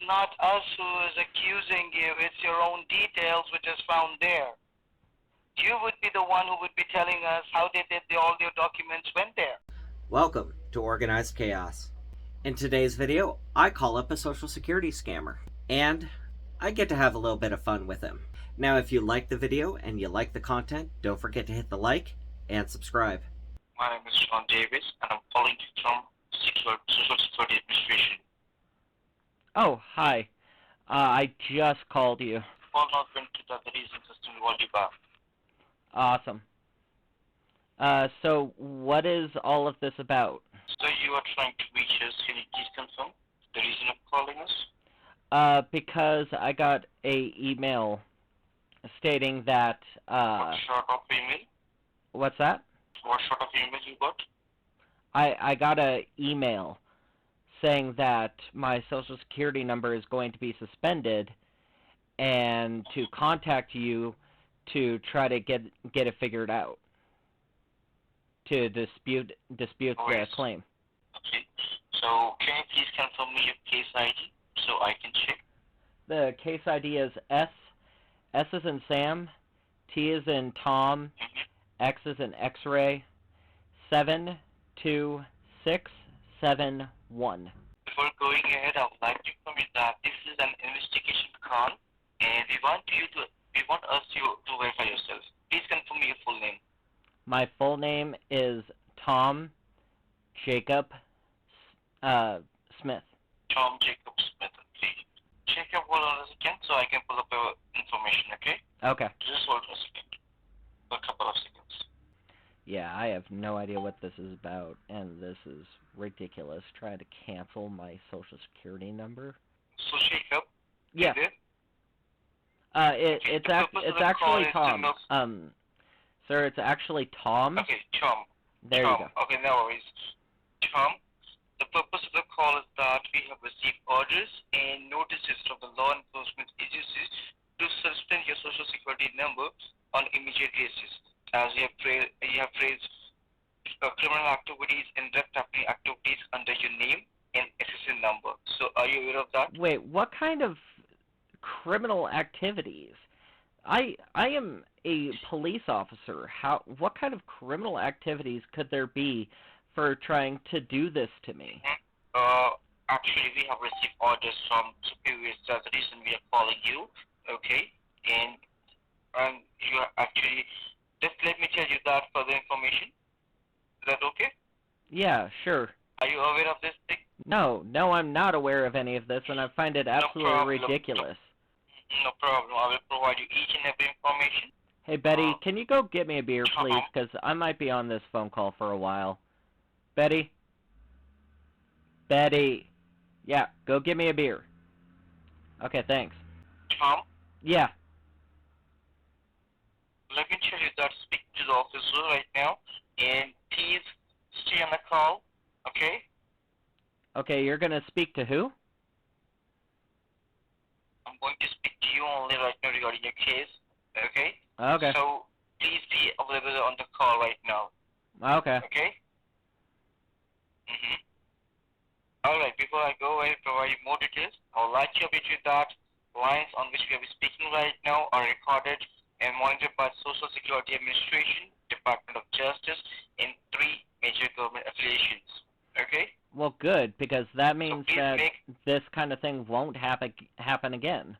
not us who is accusing you. It's your own details which is found there. You would be the one who would be telling us how all your documents went there. Welcome to Organized Chaos. In today's video, I call up a social security scammer, and I get to have a little bit of fun with him. Now, if you like the video and you like the content, don't forget to hit the like and subscribe. My name is Sean Davis, and I'm calling you from Social Security Administration. Oh, hi. I just called you. Call not went to the reason system called you back. Awesome. So what is all of this about? So you are trying to reach us. Can you please confirm the reason of calling us? Because I got a email stating that, What sort of email? What's that? What sort of email you got? I got an email saying that my social security number is going to be suspended and to contact you to try to get it figured out, to dispute the claim. Okay. So can you please confirm me your case ID so I can check? The case ID is S is in Sam, T is in Tom, X is in X-ray, 72671. Before going ahead, I would like to inform you that this is an investigation call, and we want us to verify yourself. Please confirm your full name. My full name is Tom Jacob Smith. Tom Jacob Smith. Please check your hold on a second so I can pull up your information, okay? Okay. Just hold on a second. A couple of seconds. Yeah, I have no idea what this is about, and this is ridiculous. Trying to cancel my social security number. So Jacob. Yeah. It's actually Tom. Sir, it's actually Tom. Okay, Tom. There you go. Okay, no worries. Tom, the purpose of the call is that we have received orders and notices from the law enforcement agencies to suspend your social security number on immediate basis, as you have raised criminal activities and drug trafficking activities under your name and SSN number. So, are you aware of that? Wait, what kind of criminal activities? I am a police officer. What kind of criminal activities could there be for trying to do this to me? Actually, we have received orders from superiors. That's the reason we are calling you, okay? And you are actually, just let me tell you that further information. Is that okay? Yeah, sure. Are you aware of this thing? No, I'm not aware of any of this, and I find it absolutely ridiculous. No problem. I will provide you each and every information. Hey, Betty, can you go get me a beer, please? Because I might be on this phone call for a while. Betty? Betty. Yeah, go get me a beer. Okay, thanks. Tom? Yeah. Let me tell you that speak to the officer right now, and please stay on the call, okay? Okay, you're going to speak to who? I'm going to speak to you only right now regarding your case, okay? Okay. So, please be available on the call right now. Okay. Okay? Alright, before I go and provide you more details, I would like to update you that lines on which we are speaking right now are recorded and monitored by Social Security Administration, Department of Justice, and 3 major government affiliations. Okay? Well, good, because that means that this kind of thing won't happen again.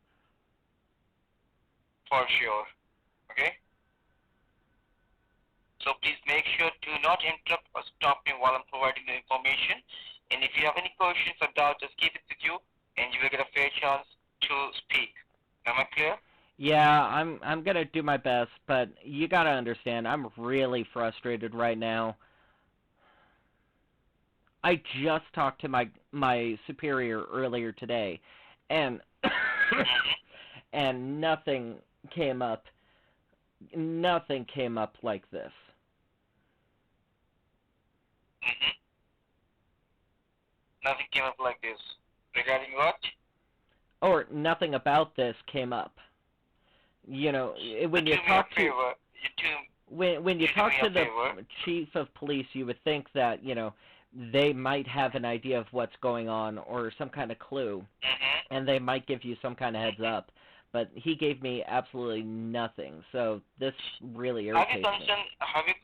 For sure. Okay? So please make sure to not interrupt or stop me while I'm providing the information. And if you have any questions or doubts, just keep it with you, and you will get a fair chance to speak. Am I clear? Yeah, I'm gonna do my best, but you gotta understand, I'm really frustrated right now. I just talked to my superior earlier today, and and nothing came up. Nothing came up like this. Nothing came up like this. Regarding what? Or nothing about this came up. You know, when you talk to when you talk to the chief of police, you would think that, you know, they might have an idea of what's going on or some kind of clue, and they might give you some kind of heads up. But he gave me absolutely nothing, so this really irritates me. Have you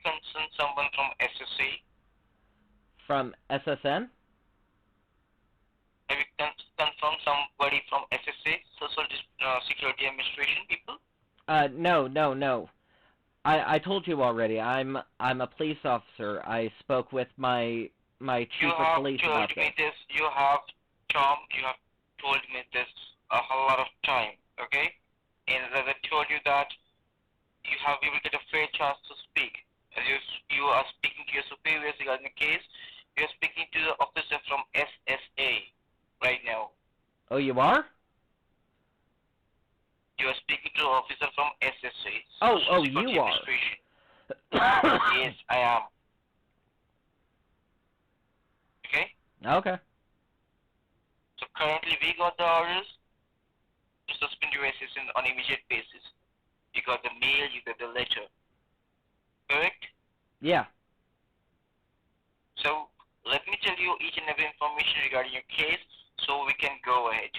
concerned someone from SSA? From SSN? Have you confirmed somebody from SSA, Social Security Administration people? No. I told you already. I'm a police officer. I spoke with my chief of police about this. You have told me this a whole lot of time, okay? And as I told you that you will get a fair chance to speak. As you are speaking to your superiors regarding the case, you are speaking to the officer from SSA right now. Oh, you are? You are speaking to an officer from SSA. Oh, you are. Yes, I am. Okay? Okay. So currently we got the orders to suspend your SSN on immediate basis. You got the mail, you got the letter. Correct? Yeah. So let me tell you each and every information regarding your case so we can go ahead.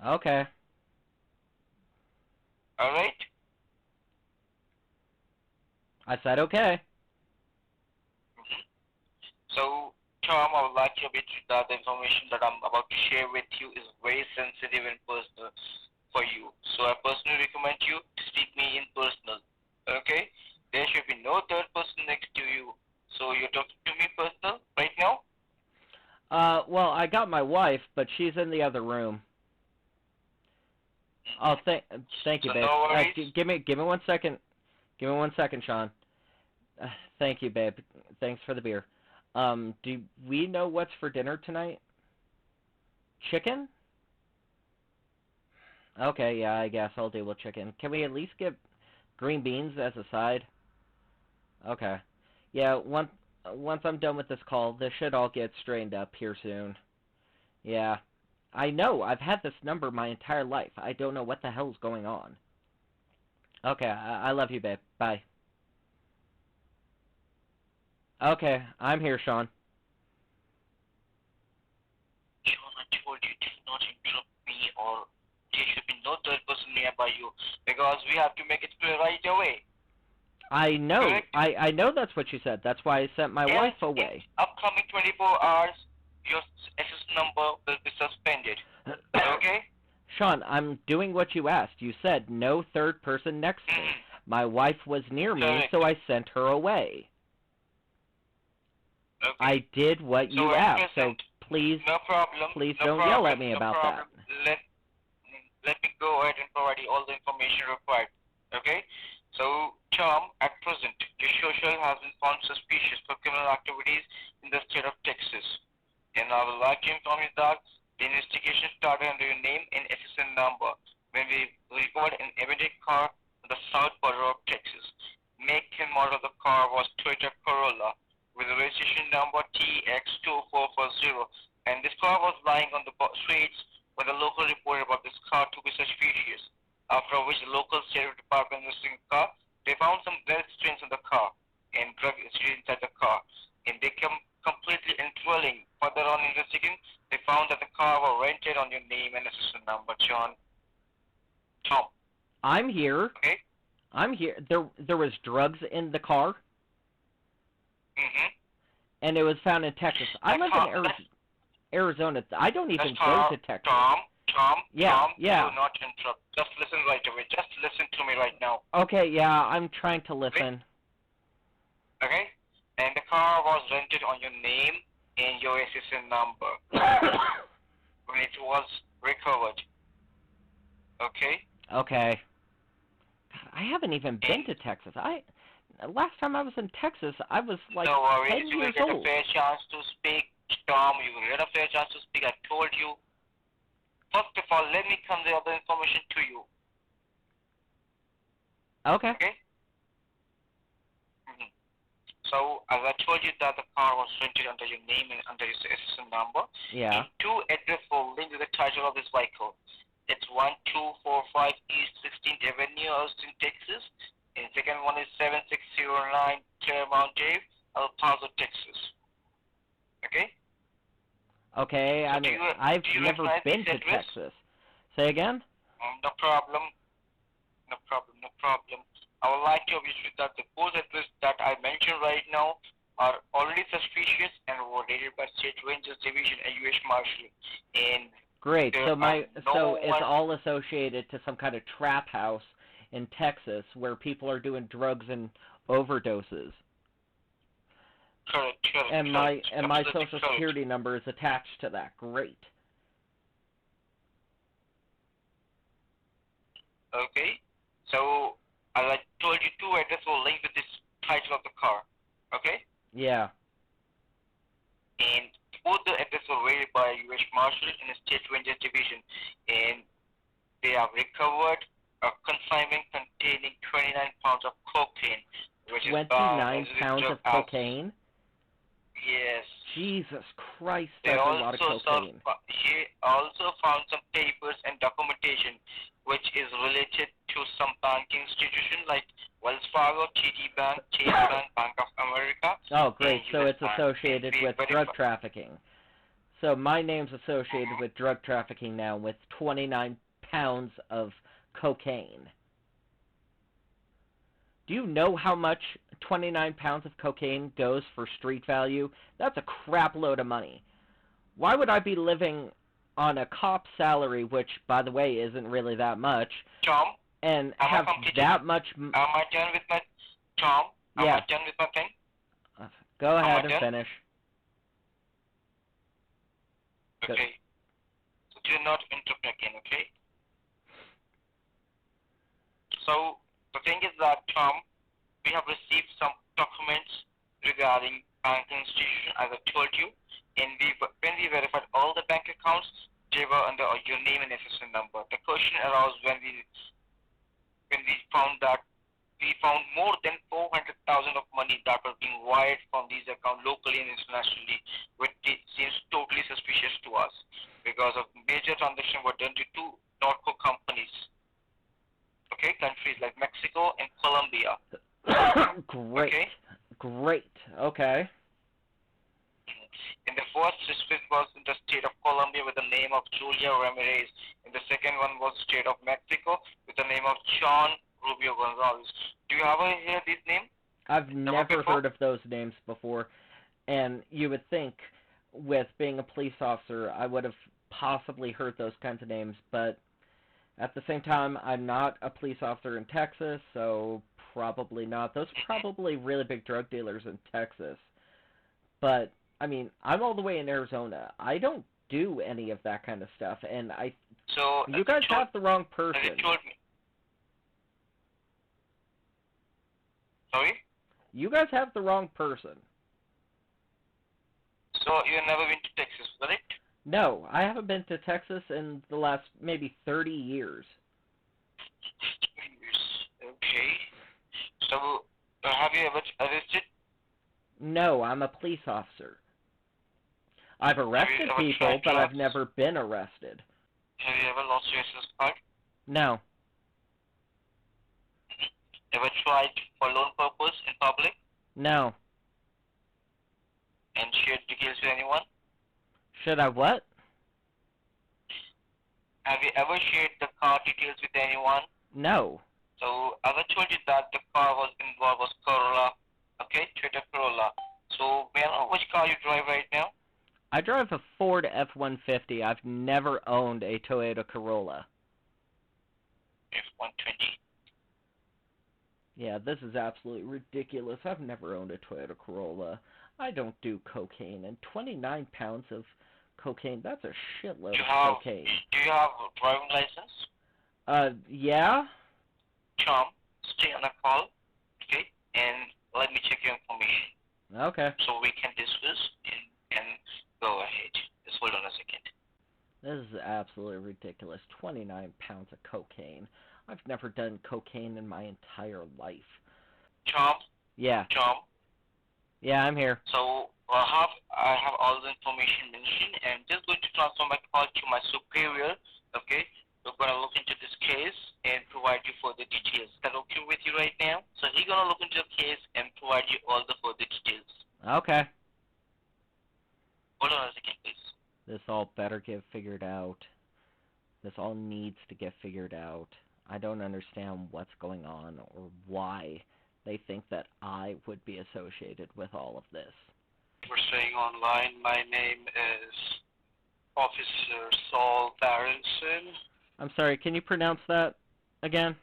Okay. Alright? I said okay. So, Tom, I would like you to admit that the information that I'm about to share with you is very sensitive and personal for you. So I personally recommend you to speak me in personal. Okay? There should be no third person next to you. So you're talking to me personal right now? Well, I got my wife, but she's in the other room. Oh, thank you, babe. No worries. Give me 1 second. Give me 1 second, Sean. Thank you, babe. Thanks for the beer. Do we know what's for dinner tonight? Chicken? Okay, yeah, I guess I'll deal with chicken. Can we at least get green beans as a side? Okay. Yeah, once I'm done with this call, this should all get straightened up here soon. Yeah. I know, I've had this number my entire life. I don't know what the hell's going on. Okay, I love you, babe. Bye. Okay, I'm here, Sean. Sean, I told you to not interrupt me, or there should be no third person nearby you, because we have to make it clear right away. I know. Correct? I know that's what you said. That's why I sent my wife away. In upcoming 24 hours, your SS number will be suspended. Okay? Sean, I'm doing what you asked. You said no third person next to me. My wife was near me, Correct. so I sent her away. Okay. I did what you asked, so please, no problem. please no don't problem, yell at me no about problem. that. Let me go ahead and provide you all the information required. Okay? So, Tom, at present, your social has been found suspicious for criminal activities in the state of Texas. And I would like to inform you that the investigation started under your name and SSN number when we recovered an abandoned car on the south border of Texas. Make and model of the car was Toyota Corolla with a registration number TX2440, and this car was lying on the streets when the local reported about this car to be suspicious. After which the local sheriff department investigating the car, they found some lead stains on the car and drug stains inside the car, and they completely enthralling. Further on investigating, they found that the car was rented on your name and SSN number, John. Tom. I'm here. Okay. I'm here. There was drugs in the car, and it was found in Texas. I live in Arizona. I don't even go to Texas. Tom, yeah. do not interrupt. Just listen right away. Just listen to me right now. Okay, yeah, I'm trying to listen. Okay? And the car was rented on your name and your SSN number when it was recovered. Okay? Okay. God, I haven't even been to Texas. Last time I was in Texas, I was like 10 you will years get old. a fair chance to speak, Tom. You will get a fair chance to speak. I told you. First of all, let me convey other information to you. Okay. Okay? So, as I told you that the car was rented under your name and under your SSN number. Yeah. And two addresses were linked to the title of this vehicle. It's 1245 East 16th Avenue, Austin, Texas. And second one is 7609 Claremont Ave, El Paso, Texas. okay? I So mean, I've do you never recognize been this to address? Texas. Say again? No problem. No problem. No problem. I would like to observe that the both addresses that I mentioned right now are already suspicious and were raided by State Rangers Division and U.S. Marshal. And Great. there So are no it's one. all associated to some kind of trap house in Texas where people are doing drugs and overdoses. Correct. And my Absolutely social correct. security number is attached to that. Great. Okay. So as I told you, two addresses will link with this title of the car. Okay. Yeah. And both the addresses were raided by U.S. Marshal and the State Rangers Division, and they have recovered a consignment containing 29 pounds of cocaine, which is 29 pounds of cocaine? Yes. Jesus Christ, They that's a lot of cocaine. He also found some papers and documentation which is related to some banking institution like Wells Fargo, TD Bank, Chase Bank, Bank of America. Oh, great. So US it's Bank. associated with Verify- drug trafficking. So my name's associated with drug trafficking now with 29 pounds of cocaine. Do you know how much 29 pounds of cocaine goes for street value? That's a crap load of money. Why would I be living on a cop's salary, which, by the way, isn't really that much, Tom, and am I have completed? that much... Am I done with my Tom? Am Yeah. I done with my thing? Go Am I ahead and done? finish. Good. Okay. So do not interrupt again, okay? So the thing is that, Tom, we have received some documents regarding banking institution, as I told you, and when we verified all the bank accounts, they were under your name and SSN number. The question arose when we found that we found more than 400,000 of money that were being wired from these accounts locally and internationally, which seems totally suspicious to us because of major transactions were done to two narco companies. Okay, countries like Mexico and Colombia. Great. Okay. Great. Okay. And the first suspect was in the state of Colombia with the name of Julia Ramirez, and the second one was state of Mexico with the name of John Rubio Gonzalez. Do you ever hear these names? I've never before? heard of those names before, and you would think with being a police officer I would have possibly heard those kinds of names, but at the same time I'm not a police officer in Texas, so probably not. Those are probably really big drug dealers in Texas. But, I mean, I'm all the way in Arizona. I don't do any of that kind of stuff, and So you guys have the wrong as person. you told me. Sorry? You guys have the wrong person. So you've never been to Texas, correct? No, I haven't been to Texas in the last maybe 30 years. Okay. So have you ever arrested? No, I'm a police officer. I've arrested ever people, tried to but I've arrest- never been arrested. Have you ever lost your license card? No. Ever tried for loan purpose in public No. and shared details with anyone? Should I what? Have you ever shared the car details with anyone? No. So as I told you that the car was involved was Corolla, okay, Toyota Corolla. So may I know which car you drive right now? I drive a Ford F-150. I've never owned a Toyota Corolla. F-120. Yeah, this is absolutely ridiculous. I've never owned a Toyota Corolla. I don't do cocaine, and 29 pounds of cocaine, that's a shitload of cocaine. Do you have a driving license? Yeah? Tom, stay on a call, okay, and let me check your information Okay. so we can discuss and go ahead. Just hold on a second. This is absolutely ridiculous. 29 pounds of cocaine. I've never done cocaine in my entire life. Tom, Yeah. Yeah, I'm here. so I have all the information mentioned, and just going to transfer my call to my superior, okay? We're going to look into this case and provide you further details. Is that okay with you right now? So he's going to look into the case and provide you all the further details. Okay. Hold on a second, please. This get figured out. This all needs to get figured out. I don't understand what's going on or why they think that I would be associated with all of this. We're staying online. My name is Officer Saul Barronson. I'm sorry, can you pronounce that again?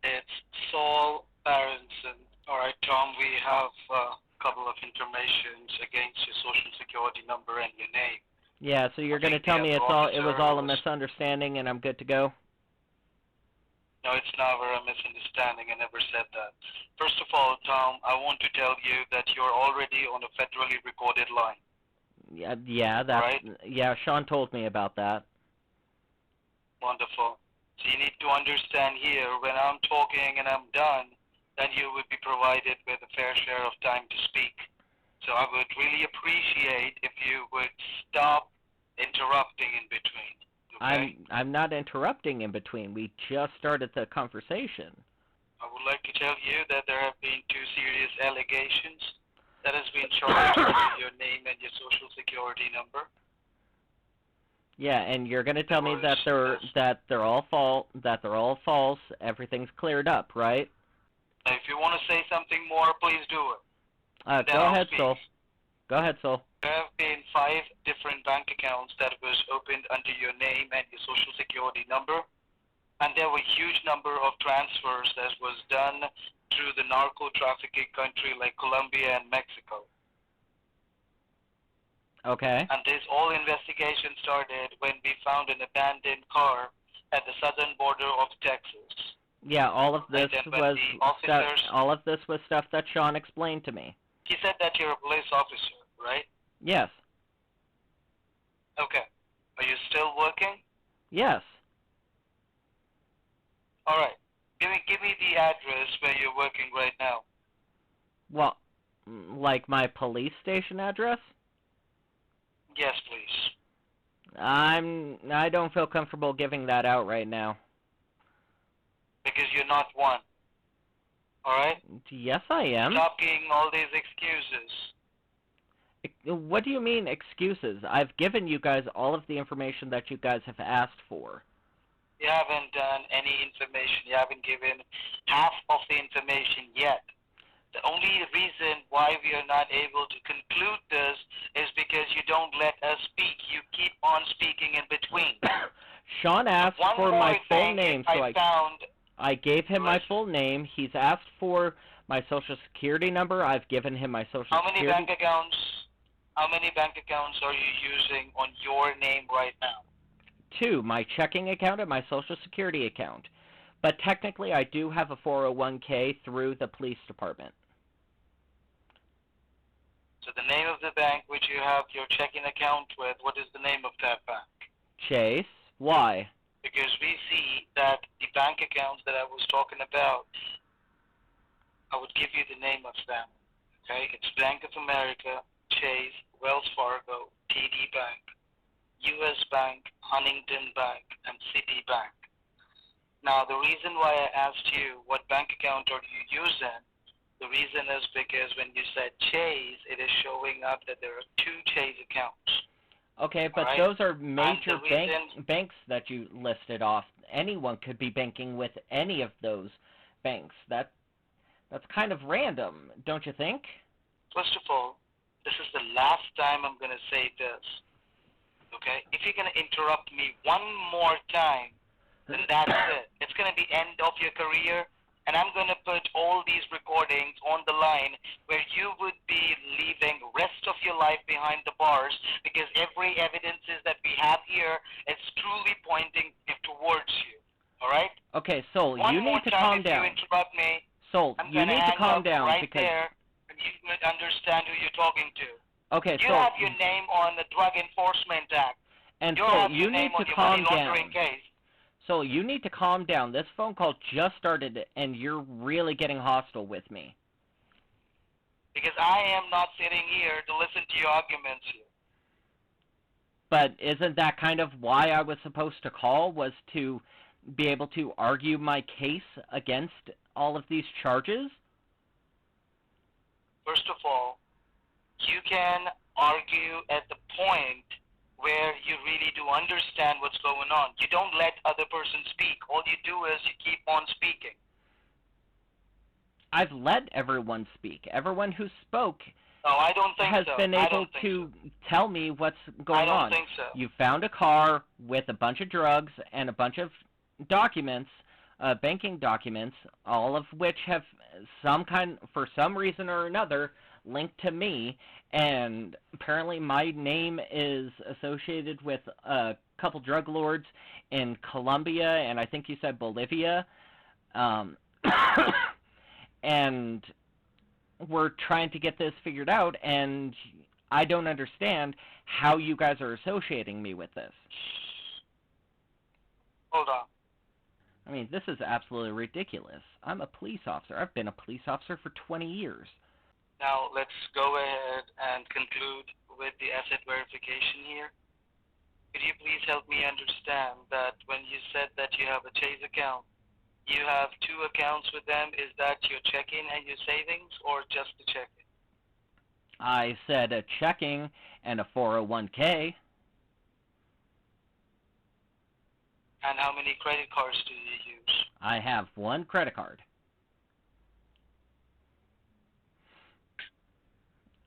It's Saul Barronson. All right, Tom, we have a couple of informations against your social security number and your name. Yeah, so you're going to tell me it was all a misunderstanding and I'm good to go? No, it's never a misunderstanding. I never said that. First of all, Tom, I want to tell you that you're already on a federally recorded line. Yeah, Sean told me about that. Wonderful. So you need to understand here, when I'm talking and I'm done, then you would be provided with a fair share of time to speak. So I would really appreciate if you would stop interrupting in between. Okay? I'm not interrupting in between. We just started the conversation. I would like to tell you that there have been 2 serious allegations that has been charged with your name and your social security number. Yeah, and you're going to tell me that they're all false. Everything's cleared up, right? Now, if you want to say something more, please do it. Go ahead, Sol. Go ahead, Sol. There have been 5 different bank accounts that was opened under your name and your social security number, and there were a huge number of transfers that was done through the narco trafficking country like Colombia and Mexico. Okay. And this whole investigation started when we found an abandoned car at the southern border of Texas. Yeah, all of this was stuff that Sean explained to me. He said that you're a police officer, right? Yes. Okay. Are you still working? Yes. All right. Give me the address where you're working right now. Well, like my police station address? Yes, please. I don't feel comfortable giving that out right now. Because you're not one. All right? Yes, I am. Stop giving all these excuses. What do you mean excuses? I've given you guys all of the information that you guys have asked for. You haven't done any information. You haven't given half of the information yet. The only reason why we are not able to conclude this is because you don't let us speak. You keep on speaking in between. Sean asked for my full name, so I gave him my Listen. full name. He's asked for my social security number. I've given him my social security. How many bank accounts are you using on your name right now? 2, my checking account and my social security account. But technically I do have a 401k through the police department. So the name of the bank which you have your checking account with, what is the name of that bank? Chase. Why? Because we see that the bank accounts that I was talking about, I would give you the name of them. Okay? It's Bank of America, Chase, Wells Fargo, TD Bank, US Bank, Huntington Bank, and Citibank. Now, the reason why I asked you what bank account are you using, the reason is because when you said Chase, it is showing up that there are 2 Chase accounts. Okay, but right? Those are major banks that you listed off. Anyone could be banking with any of those banks. That's kind of random, don't you think? First of all, this is the last time I'm going to say this. Okay? If you're going to interrupt me one more time, then that's it. It's going to be end of your career, and I'm going to put all these recordings on the line where you would be leaving rest of your life behind the bars because every evidences that we have here is truly pointing towards you. All right? Okay, Sol, you need to calm down. If you interrupt me, Sol, you need to calm down right because there, and you would understand who you're talking to. Okay, you Sol, have your name on the Drug Enforcement Act. and You Sol, have you your name need on to your calm money laundering down. case. Sol, you need to calm down. This phone call just started, and you're really getting hostile with me. Because I am not sitting here to listen to your arguments here. But isn't that kind of why I was supposed to call, was to be able to argue my case against all of these charges? First of all, you can argue at the point where you really do understand what's going on. You don't let other person speak. All you do is you keep on speaking. I've let everyone speak. Everyone who spoke No, I don't think has so. been I able don't think to so. tell me what's going I on. don't think so. You found a car with a bunch of drugs and a bunch of documents, banking documents, all of which have for some reason or another, linked to me, and apparently my name is associated with a couple drug lords in Colombia, and I think you said Bolivia, and we're trying to get this figured out, and I don't understand how you guys are associating me with this. Hold on. I mean, this is absolutely ridiculous. I'm a police officer. I've been a police officer for 20 years. Now let's go ahead and conclude with the asset verification here. Could you please help me understand that when you said that you have a Chase account, you have two accounts with them? Is that your checking and your savings, or just the checking? I said a checking and a 401k. And how many credit cards do you use? I have one credit card.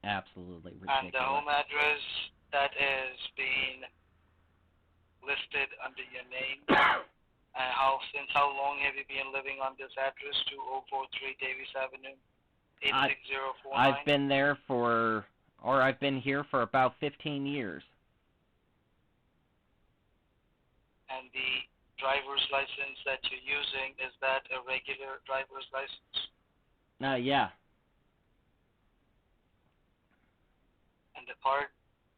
Absolutely ridiculous. And the home address that is being listed under your name. And since how long have you been living on this address, 2043 Davis Avenue, 86049? I've been here for about 15 years. And the driver's license that you're using, is that a regular driver's license? Yeah. And the car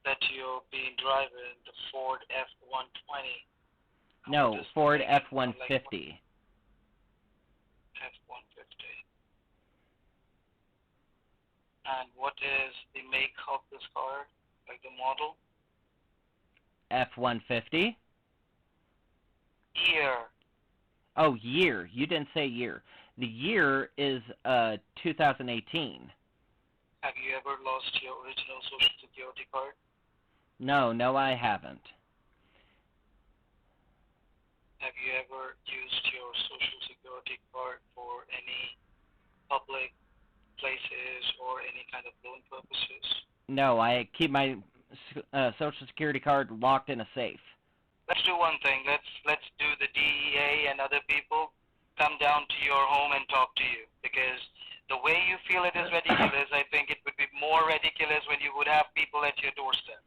that you're being driving, the Ford F-120. No, Ford F-150. F-150. And what is the make of this car, like the model? F-150? Year. Oh, year. You didn't say year. The year is 2018. Have you ever lost your original Social Security card? No, I haven't. Have you ever used your Social Security card for any public places or any kind of loan purposes? No, I keep my Social Security card locked in a safe. Let's do one thing. Let's do the DEA and other people come down to your home and talk to you, because the way you feel it is ridiculous, I think it would be more ridiculous when you would have people at your doorstep.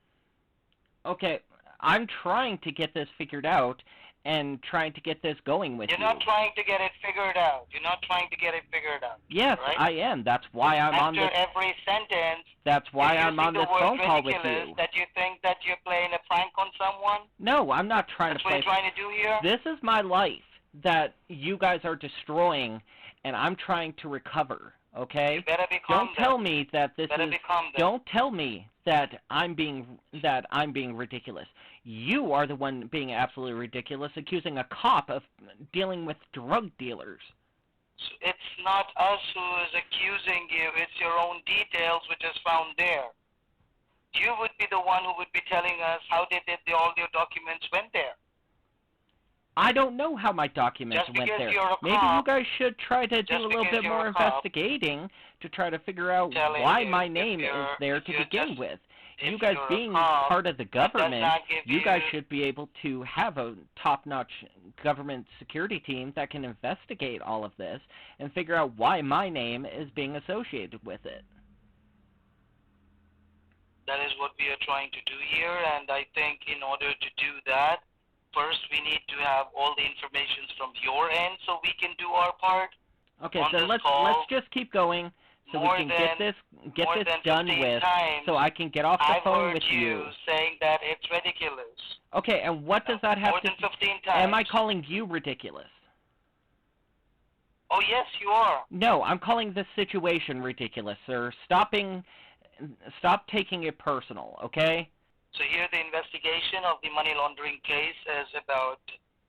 Okay, I'm trying to get this figured out and trying to get this going with you. You're not trying to get it figured out. You're not trying to get it figured out. Yes, right? I am. That's why I'm on this. After every sentence, that's why I'm on this phone call with you. That you think that you're playing a prank on someone? No, I'm not trying That's to play. That's what you're trying to do here? This is my life that you guys are destroying, and I'm trying to recover. Okay? You better be calm. Don't tell me that this better is. Be calm then. Don't tell me that I'm being ridiculous. You are the one being absolutely ridiculous, accusing a cop of dealing with drug dealers. It's not us who is accusing you. It's your own details which is found there. You would be the one who would be telling us how all your documents went there. I don't know how my documents went there. Maybe you guys should try to do a little bit more investigating to try to figure out why my name is there to begin with. You guys being part of the government, you guys should be able to have a top-notch government security team that can investigate all of this and figure out why my name is being associated with it. That is what we are trying to do here, and I think in order to do that, first we need to have all the information from your end so we can do our part. Okay, so let's just keep going so we can get this done with, so I can get off the phone with you. I've heard you saying that it's ridiculous. Okay, and what does that have more to than 15 times. Am I calling you ridiculous? Oh, yes, you are. No, I'm calling this situation ridiculous, sir. Stop taking it personal, okay? So here the investigation of the money laundering case is about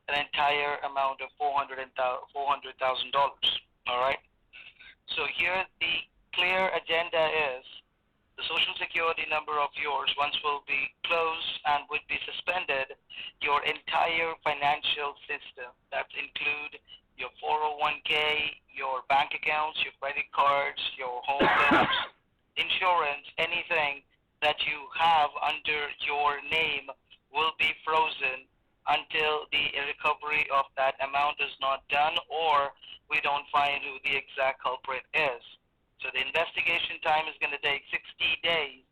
an entire amount of $400,000, all right? So here the clear agenda is the the social security number of yours once will be closed and would be suspended, your entire financial system, that include your 401k, your bank accounts, your credit cards, your home loans, insurance, anything that you have under your name will be frozen until the recovery of that amount is not done or we don't find who the exact culprit is. So the investigation time is going to take 60 days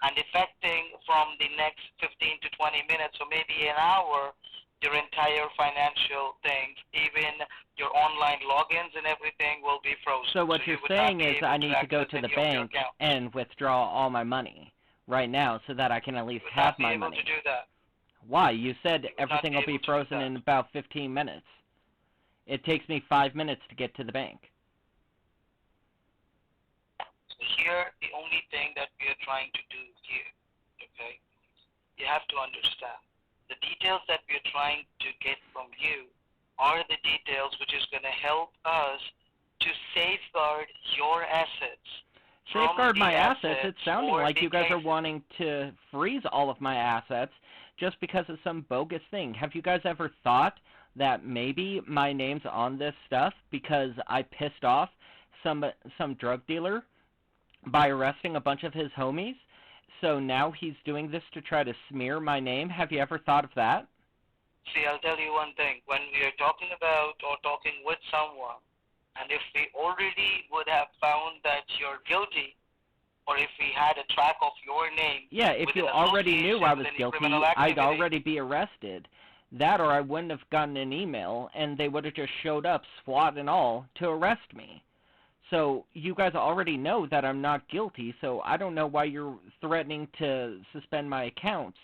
and affecting from the next 15 to 20 minutes or maybe an hour your entire financial things, even your online logins and everything will be frozen. So what you're saying is I need to go to the bank account and withdraw all my money right now so that I can at least have my money. You would not be able to do that. Why? You said everything will be able to do frozen that. in about 15 minutes. It takes me 5 minutes to get to the bank. So here, the only thing that we are trying to do here, okay, you have to understand, the details that we are trying to get from you are the details which is going to help us to safeguard your assets. Safeguard my assets? It's sounding or like the you guys are cases. wanting to freeze all of my assets just because of some bogus thing. Have you guys ever thought that maybe my name's on this stuff because I pissed off some drug dealer by arresting a bunch of his homies? So now he's doing this to try to smear my name. Have you ever thought of that? See, I'll tell you one thing. When we are talking about or talking with someone, and if we already would have found that you're guilty, or if we had a track of your name, yeah, if you already knew I was guilty, I'd already be arrested. That or I wouldn't have gotten an email, and they would have just showed up, SWAT and all, to arrest me. So you guys already know that I'm not guilty, so I don't know why you're threatening to suspend my accounts.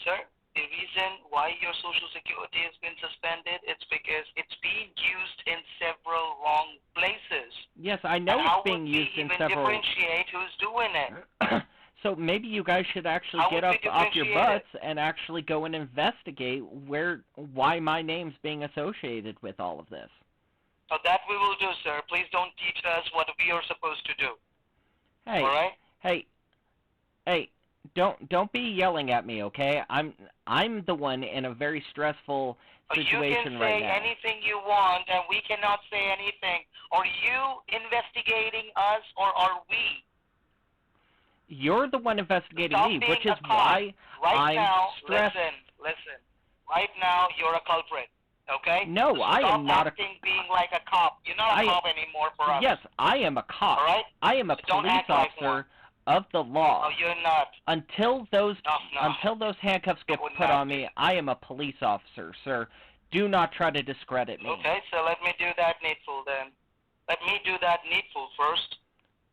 Sir, the reason why your Social Security has been suspended, it's because it's being used in several wrong places. Yes, I know it's being used in several... How would we even differentiate who's doing it? So maybe you guys should actually get up off your butts and actually go and investigate why my name's being associated with all of this. So that we will do, sir. Please don't teach us what we are supposed to do. Hey, all right? Hey, don't be yelling at me, okay? I'm the one in a very stressful situation right now. You can say anything you want, and we cannot say anything. Are you investigating us, or are we? You're the one investigating me, which is why I'm stressed. Listen. Right now, you're a culprit, okay? No, I am not being like a cop. You're not a cop anymore for us. Yes, I am a cop. All right? I am a police officer of the law. No, you're not. Until those handcuffs get put on me, be. I am a police officer, sir. Do not try to discredit me. Okay, so let me do that needful then. Let me do that needful first.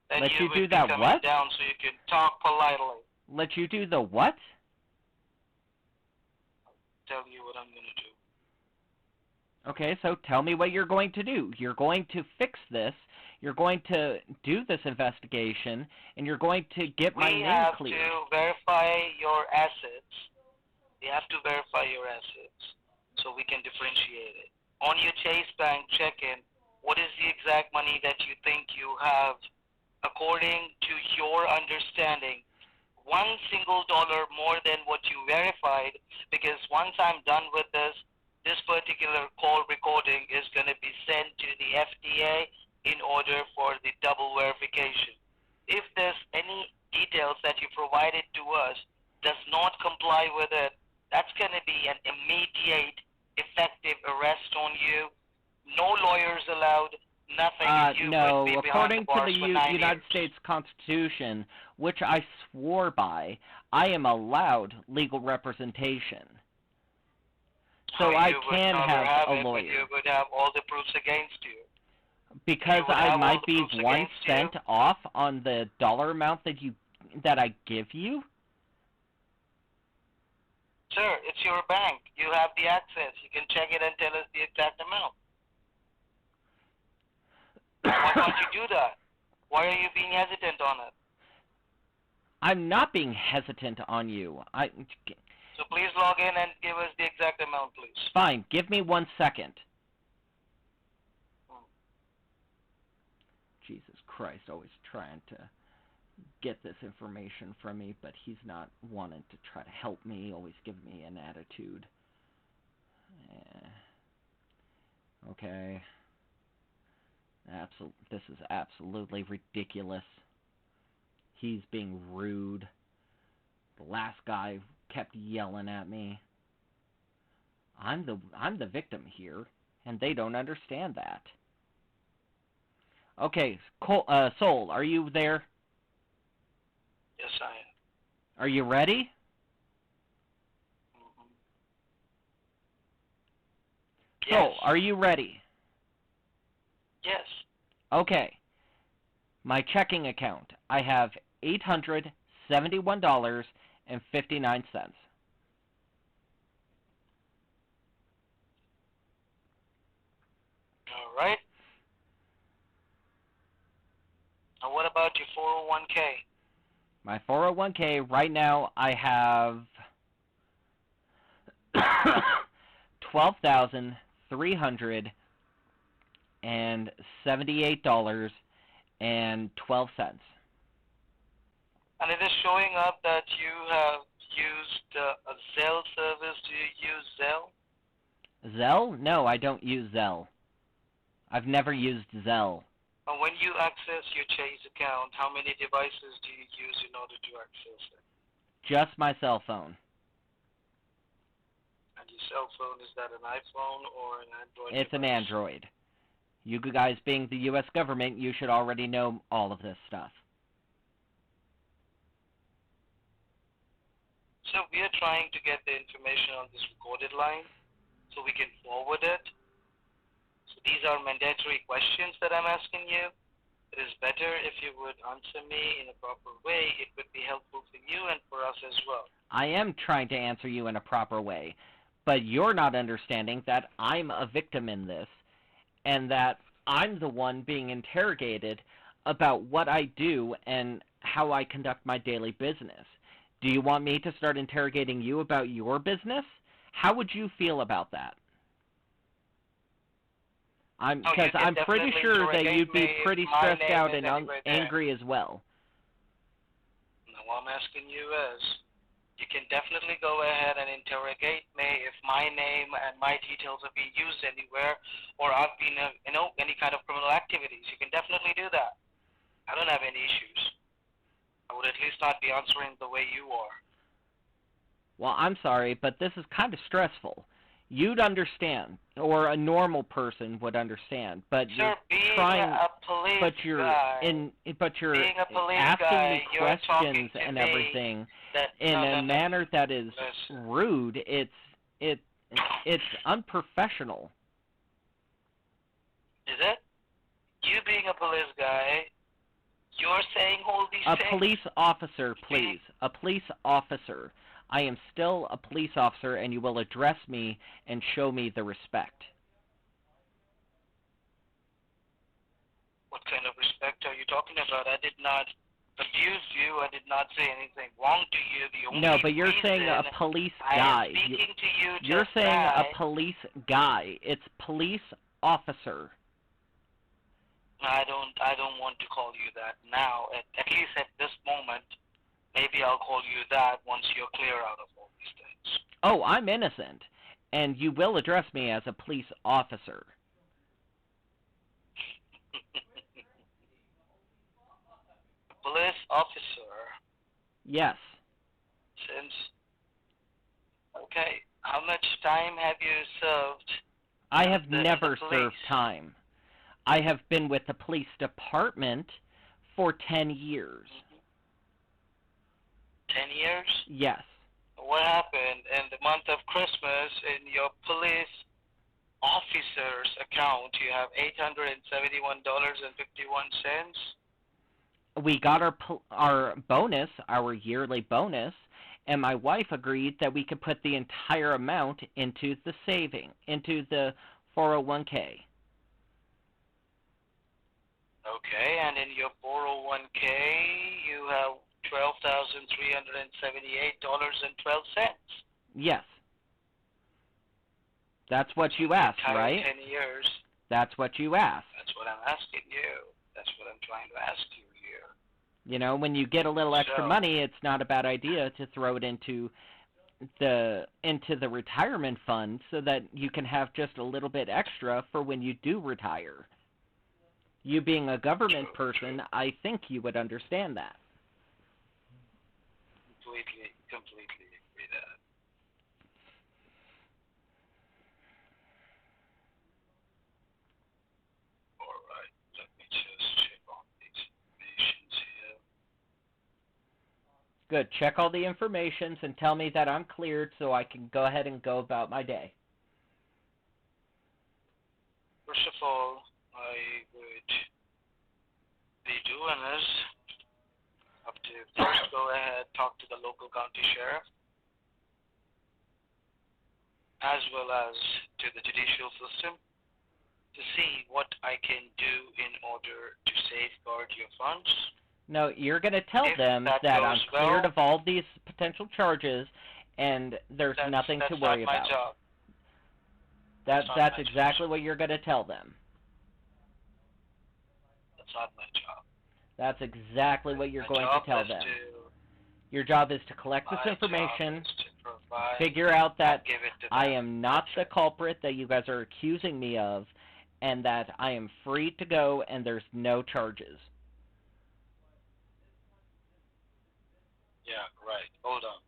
Then Let you do be that coming what? down so you can talk politely. Let you do the what? Tell you what I'm going to do. Okay, so tell me what you're going to do. You're going to fix this. You're going to do this investigation, and you're going to get my name cleared. We have to verify your assets. We have to verify your assets so we can differentiate it. On your Chase Bank check-in, what is the exact money that you think you have? According to your understanding, $1 more than what you verified, because once I'm done with this particular call recording is going to be sent to the FDA in order for the double verification. If there's any details that you provided to us does not comply with it, that's going to be an immediate effective arrest on you. No lawyers allowed. Nothing. No, according to the United States Constitution, which I swore by, I am allowed legal representation. So I can have a lawyer. You would have all the proofs against you. Because I might be 1 cent off on the dollar amount that I give you? Sir, it's your bank. You have the access. You can check it and tell us the exact amount. Why can't you do that? Why are you being hesitant on it? I'm not being hesitant on you. So please log in and give us the exact amount, please. Fine. Give me 1 second. Jesus Christ, always trying to get this information from me, but he's not wanting to try to help me, always giving me an attitude. Okay. This is absolutely ridiculous. He's being rude. The last guy kept yelling at me. I'm the victim here, and they don't understand that. Okay, Soul, are you there? Yes, I am. Are you ready? Mm-hmm. Soul, Yes. are you ready? Yes. Okay. My checking account. I have $871.59. All right. Now, what about your 401k? My 401k, right now, I have $12,378.12. And it is showing up that you have used a Zelle service. Do you use Zelle? Zelle? No, I don't use Zelle. I've never used Zelle. And when you access your Chase account, how many devices do you use in order to access it? Just my cell phone. And your cell phone, is that an iPhone or an Android It's device? an Android. You guys being the U.S. government, you should already know all of this stuff. So we are trying to get the information on this recorded line so we can forward it. So these are mandatory questions that I'm asking you. It is better if you would answer me in a proper way. It would be helpful for you and for us as well. I am trying to answer you in a proper way, but you're not understanding that I'm a victim in this, and that I'm the one being interrogated about what I do and how I conduct my daily business. Do you want me to start interrogating you about your business? How would you feel about that? Because I'm pretty sure that you'd be pretty stressed out and angry as well. Now, what I'm asking you is, you can definitely go ahead and interrogate me if my name and my details are being used anywhere, or I've been, any kind of criminal activities. You can definitely do that. I don't have any issues. I would at least not be answering the way you are. Well, I'm sorry, but this is kind of stressful. You'd understand, or a normal person would understand, but Sir, you're trying, a police but you're guy, but you're being a police asking guy, me you're questions talking to and me everything in no, a manner that is Listen. rude. It's unprofessional. Is it? You being a police guy, you're saying all these A things? police officer, please. A police officer. I am still a police officer, and you will address me and show me the respect. What kind of respect are you talking about? I did not abuse you. I did not say anything wrong to you. The only No, but you're saying a reason police I guy. am speaking to you You're just saying now. a police guy. It's police officer. I don't want to call you that now. At least at this moment. Maybe I'll call you that once you're clear out of all these things. Oh, I'm innocent, and you will address me as a police officer. Police officer. Yes. Okay, how much time have you served? I have never police? served time. I have been with the police department for 10 years. 10 years? Yes. What happened in the month of Christmas in your police officer's account? You have $871.51. We got our bonus, our yearly bonus, and my wife agreed that we could put the entire amount into the into the 401k. Okay, and in your 401k, you have $12,378.12. Yes. That's what you asked, right? 10 years. That's what you asked. That's what I'm asking you. That's what I'm trying to ask you here. You know, when you get a little extra So- money, it's not a bad idea to throw it into the retirement fund so that you can have just a little bit extra for when you do retire. You being a government person, I think you would understand that. Completely agree that. All right, let me just check on these informations here. Good. Check all the informations and tell me that I'm cleared so I can go ahead and go about my day. First of all, I would be doing is have to first go ahead, talk to the local county sheriff, as well as to the judicial system, to see what I can do in order to safeguard your funds. No, you're going to tell If them that that goes I'm cleared well, of all these potential charges and there's nothing to worry That's not my about. job. That's not my exactly job. what you're going to tell them. That's not my job. That's exactly what you're My going job to tell is them. to- Your job is to collect this my information, job is to provide figure out that and give it to I them. am not the That's it. culprit that you guys are accusing me of, and that I am free to go and there's no charges. Yeah, right. Hold on.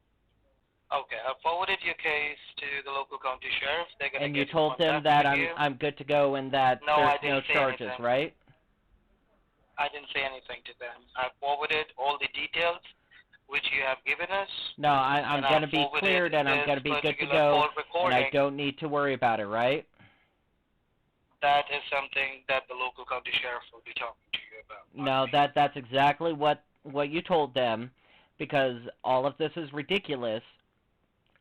Okay, I forwarded your case to the local county sheriff. They're gonna And get you in told them contact that with you. I'm good to go and that No, I there's no didn't say charges, anything. right? I didn't say anything to them. I forwarded all the details which you have given us. No, I'm And I going to be forwarded cleared and I'm this going to be good to particular go, call and recording. I don't need to worry about it, right? That is something that the local county sheriff will be talking to you about. No, that's exactly what you told them, because all of this is ridiculous,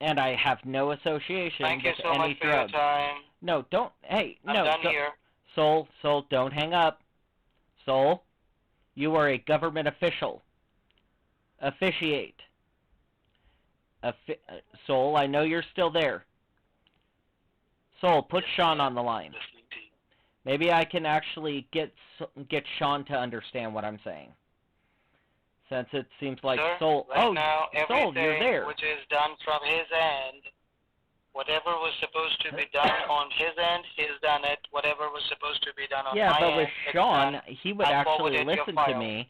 and I have no association Thank you with so any much for your drugs. time. No, don't. Hey, I'm no, done don't- here. Soul, don't hang up. Soul, you are a government official. Officiate. Soul, I know you're still there. Soul, put Yes, Sean sir. on the line. Listening to you. Maybe I can actually get Sean to understand what I'm saying. Since it seems like Sir, Soul... right oh, now, Soul, you're everything there. which is done from his end, whatever was supposed to be done on his end, he's done it. Whatever was supposed to be done on Yeah, my but end, with it's Sean, done. he would I actually forwarded your listen to file. me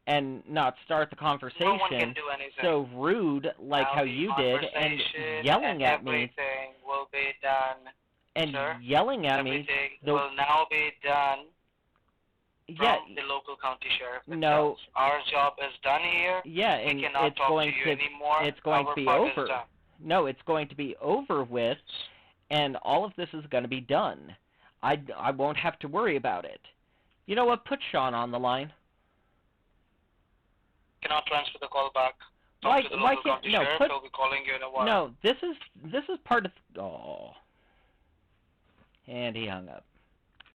and not start the No one can conversation do anything. so rude like Now how the you did and conversation yelling and at me everything will be done, and sir. yelling at me. Everything the- will now be done Yeah, from the local county sheriff itself. no. Our job is done here. Yeah, We and cannot it's talk going to you to anymore. it's going Our to be part is over. done. No, it's going to be over with, and all of this is going to be done. I won't have to worry about it. You know what? Put Sean on the line. Cannot transfer the call back. Talk Why- to the why local can't- county no, sheriff. put- He'll be calling you in a while. No, this is part of. Oh, and he hung up.